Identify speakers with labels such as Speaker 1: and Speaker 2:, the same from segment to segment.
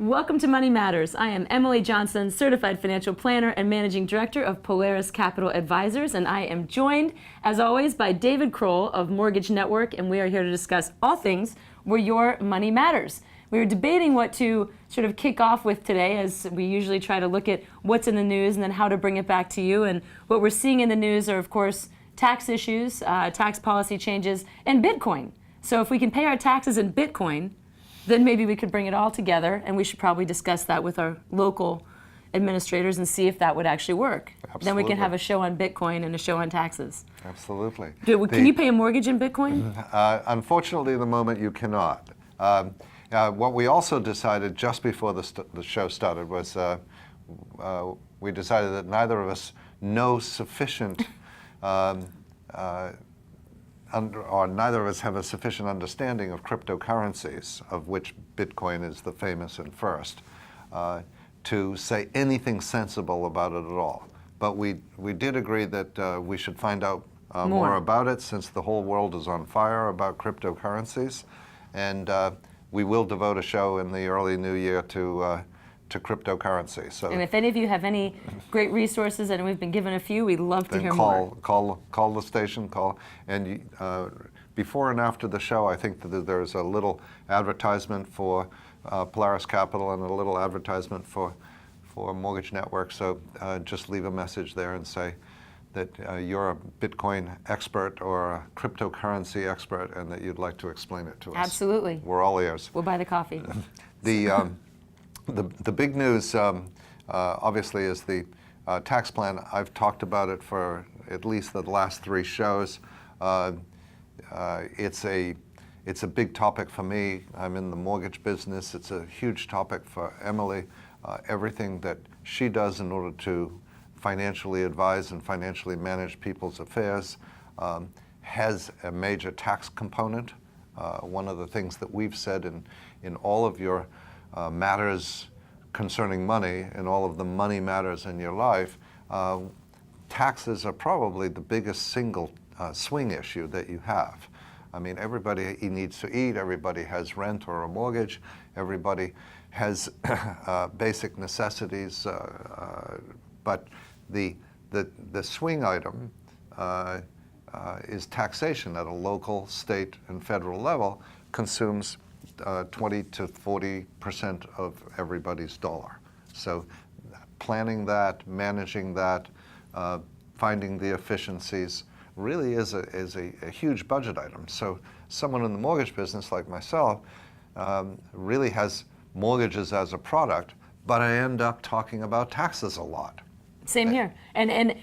Speaker 1: Welcome to Money Matters. I am Emily Johnson, Certified Financial Planner and Managing Director of Polaris Capital Advisors, and I am joined, as always, by DCrowell of Mortgage Network, and we are here to discuss all things where your money matters. We were debating what to sort of kick off with today, as we usually try to look at what's in the news and then how to bring it back to you. And what we're seeing in the news are, of course, tax issues, tax policy changes, and Bitcoin. So if we can pay our taxes in Bitcoin, then maybe we could bring it all together, and we should probably discuss that with our local administrators and see if that would actually work.
Speaker 2: Absolutely.
Speaker 1: Then we can have a show on Bitcoin and a show on taxes.
Speaker 2: Absolutely.
Speaker 1: Can you pay a mortgage in Bitcoin?
Speaker 2: Unfortunately, at the moment, you cannot. What we also decided just before the show started was we decided that neither of us know sufficient or neither of us have a sufficient understanding of cryptocurrencies, of which Bitcoin is the famous and first, to say anything sensible about it at all. But we did agree that we should find out more about it, since the whole world is on fire about cryptocurrencies. And we will devote a show in the early new year to cryptocurrency. So,
Speaker 1: and if any of you have any great resources, and we've been given a few, we'd love to hear more.
Speaker 2: Call the station, and before and after the show, I think that there's a little advertisement for Polaris Capital and a little advertisement for Mortgage Network. So just leave a message there and say that you're a Bitcoin expert or a cryptocurrency expert, and that you'd like to explain it to us.
Speaker 1: Absolutely.
Speaker 2: We're all ears.
Speaker 1: We'll buy the coffee.
Speaker 2: The big news, obviously, is the tax plan. I've talked about it for at least the last 3 shows. It's a big topic for me. I'm in the mortgage business. It's a huge topic for Emily. Everything that she does in order to financially advise and financially manage people's affairs has a major tax component. One of the things that we've said in all of your matters concerning money, and all of the money matters in your life, taxes are probably the biggest single swing issue that you have. I mean, everybody needs to eat, everybody has rent or a mortgage, everybody has basic necessities, but the swing item is taxation at a local, state, and federal level consumes 20 to 40% of everybody's dollar. So planning that, managing that, finding the efficiencies really is a huge budget item. So someone in the mortgage business like myself really has mortgages as a product, but I end up talking about taxes a lot.
Speaker 1: Same here. And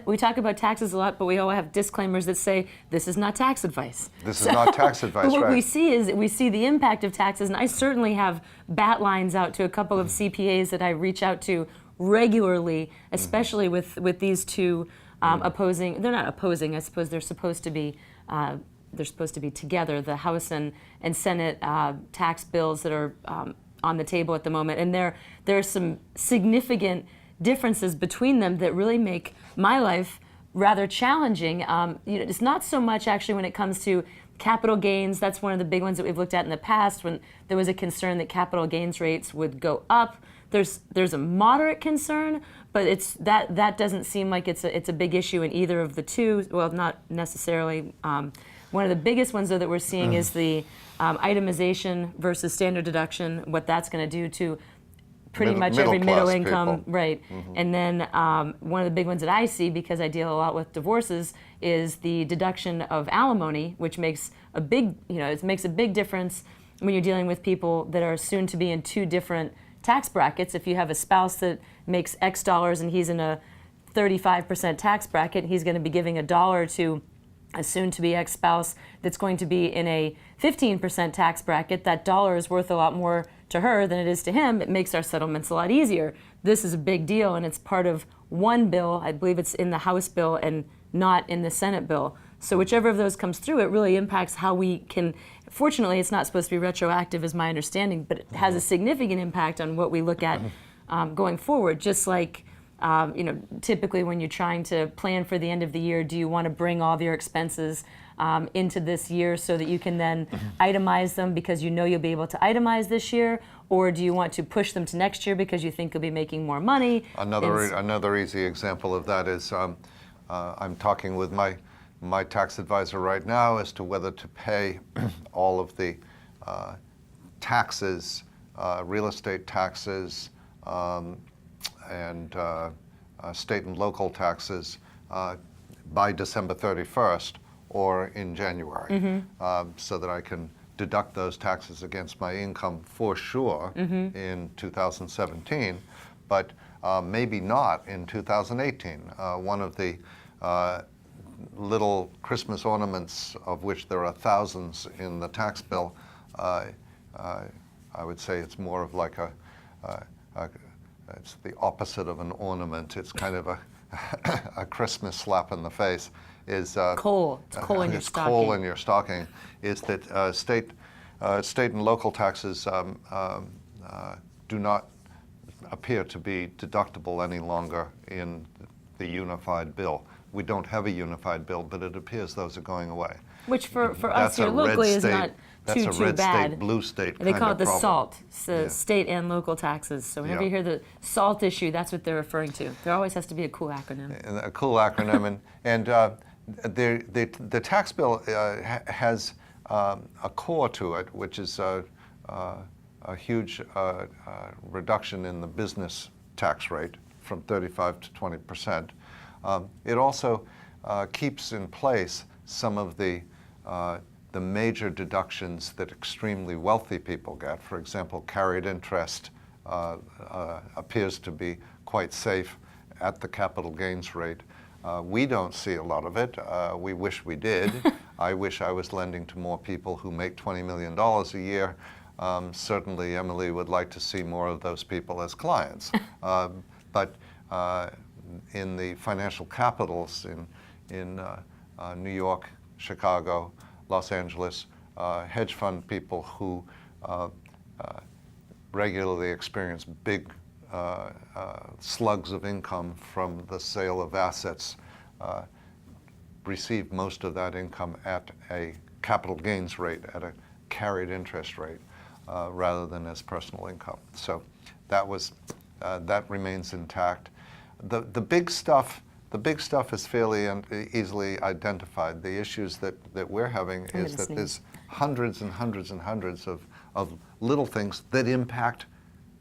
Speaker 1: we talk about taxes a lot, but we all have disclaimers that say this is not tax advice.
Speaker 2: This is not tax advice,
Speaker 1: but what
Speaker 2: right.
Speaker 1: we see is we see the impact of taxes, and I certainly have bat lines out to a couple of CPAs that I reach out to regularly, especially with these two opposing. They're not opposing. I suppose they're supposed to be together. The House and Senate tax bills that are on the table at the moment, and there are some significant differences between them that really make my life rather challenging. It's not so much actually when it comes to capital gains. That's one of the big ones that we've looked at in the past, when there was a concern that capital gains rates would go up. There's a moderate concern, but that doesn't seem like it's a big issue in either of the two. Well, not necessarily. One of the biggest ones, though, that we're seeing is the itemization versus standard deduction, what that's going to do to pretty much every middle income,
Speaker 2: people.
Speaker 1: Right. And then one of the big ones that I see, because I deal a lot with divorces, is the deduction of alimony, which makes a big, it makes a big difference when you're dealing with people that are soon to be in 2 different tax brackets. If you have a spouse that makes X dollars and he's in a 35% tax bracket, he's going to be giving $1 to a soon-to-be ex-spouse that's going to be in a 15% tax bracket. That dollar is worth a lot more to her than it is to him. It makes our settlements a lot easier. This is a big deal, and it's part of one bill. I believe it's in the House bill and not in the Senate bill. So whichever of those comes through, it really impacts how we can. Fortunately, it's not supposed to be retroactive, is my understanding, but it has a significant impact on what we look at going forward. Just like typically when you're trying to plan for the end of the year, do you want to bring all of your expenses into this year so that you can then itemize them because you know you'll be able to itemize this year, or do you want to push them to next year because you think you'll be making more money?
Speaker 2: Another easy example of that is I'm talking with my tax advisor right now as to whether to pay all of the taxes, real estate taxes, and state and local taxes by December 31st or in January, so that I can deduct those taxes against my income for sure in 2017, but maybe not in 2018. One of the little Christmas ornaments, of which there are thousands in the tax bill, I would say it's more of like it's the opposite of an ornament. It's kind of a Christmas slap in the face. Is
Speaker 1: coal. It's coal in your stocking.
Speaker 2: Coal in your stocking. Is that state and local taxes do not appear to be deductible any longer in the unified bill. We don't have a unified bill, but it appears those are going away.
Speaker 1: Which for us here locally is not too
Speaker 2: That's a red
Speaker 1: bad.
Speaker 2: state, blue state
Speaker 1: They
Speaker 2: kind
Speaker 1: call it
Speaker 2: of
Speaker 1: the
Speaker 2: problem.
Speaker 1: SALT, so state and local taxes. So whenever you hear the SALT issue, that's what they're referring to. There always has to be a cool acronym.
Speaker 2: A cool acronym, and the tax bill has a core to it, which is a huge reduction in the business tax rate from 35 to 20%. It also keeps in place some of the major deductions that extremely wealthy people get. For example, carried interest appears to be quite safe at the capital gains rate. We don't see a lot of it. We wish we did. I wish I was lending to more people who make $20 million a year. Certainly, Emily would like to see more of those people as clients. But in the financial capitals in New York, Chicago, Los Angeles, hedge fund people who regularly experience big slugs of income from the sale of assets receive most of that income at a capital gains rate, at a carried interest rate, rather than as personal income. So that remains intact. The big stuff is fairly easily identified. The issues that we're having is that there's hundreds and hundreds and hundreds of little things that impact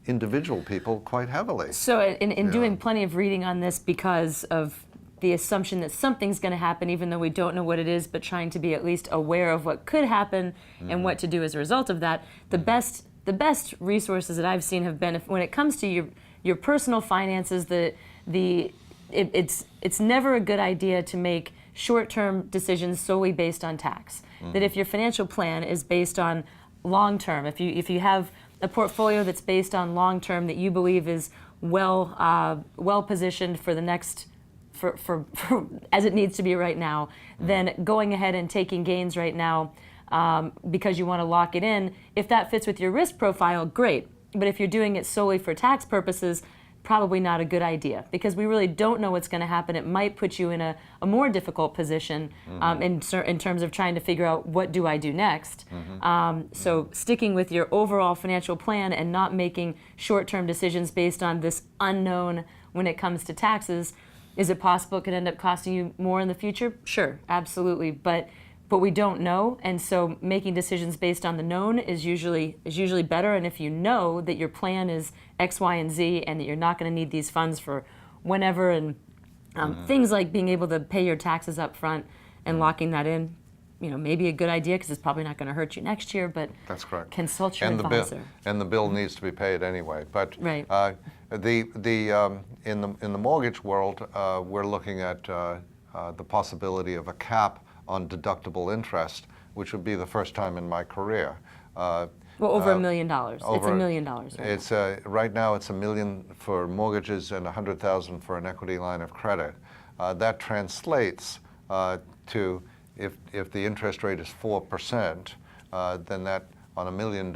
Speaker 2: individual people quite heavily.
Speaker 1: So in doing plenty of reading on this because of the assumption that something's going to happen even though we don't know what it is, but trying to be at least aware of what could happen and what to do as a result of that, the best resources that I've seen have been, when it comes to your personal finances, it's never a good idea to make short-term decisions solely based on tax. That if your financial plan is based on long-term, if you have a portfolio that's based on long-term that you believe is well positioned for the next, for as it needs to be right now, then going ahead and taking gains right now because you want to lock it in, if that fits with your risk profile, great. But if you're doing it solely for tax purposes, probably not a good idea, because we really don't know what's going to happen. It might put you in a more difficult position in terms of trying to figure out what do I do next. So sticking with your overall financial plan and not making short-term decisions based on this unknown when it comes to taxes. Is it possible it could end up costing you more in the future? Sure, absolutely, but we don't know, and so making decisions based on the known is usually better. And if you know that your plan is X, Y, and Z, and that you're not going to need these funds for whenever, and things like being able to pay your taxes up front and locking that in, maybe a good idea because it's probably not going to hurt you next year. But
Speaker 2: that's correct.
Speaker 1: Consult your advisor.
Speaker 2: And the bill needs to be paid anyway. But
Speaker 1: right.
Speaker 2: In the mortgage world, we're looking at the possibility of a cap on deductible interest, which would be the first time in my career.
Speaker 1: Well, over $1 million. It's $1 million. Right?
Speaker 2: It's right now it's $1 million for mortgages and $100,000 for an equity line of credit. That translates to if the interest rate is 4%, then that on $1 million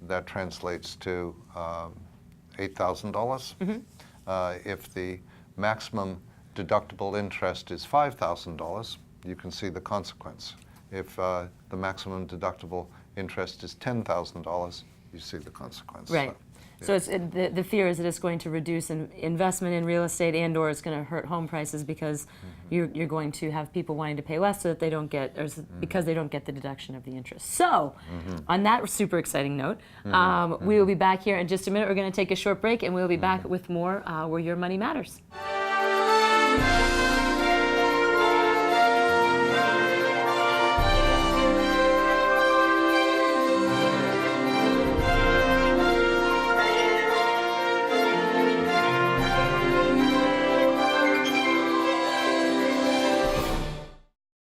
Speaker 2: that translates to $8,000. If the maximum deductible interest is $5,000, you can see the consequence. If the maximum deductible interest is $10,000, you see the consequence.
Speaker 1: Right. So it's, the fear is that it's going to reduce investment in real estate, and/or it's going to hurt home prices because you're going to have people wanting to pay less so that they don't get, or because they don't get the deduction of the interest. So, on that super exciting note, we will be back here in just a minute. We're going to take a short break, and we'll be back with more Where Your Money Matters.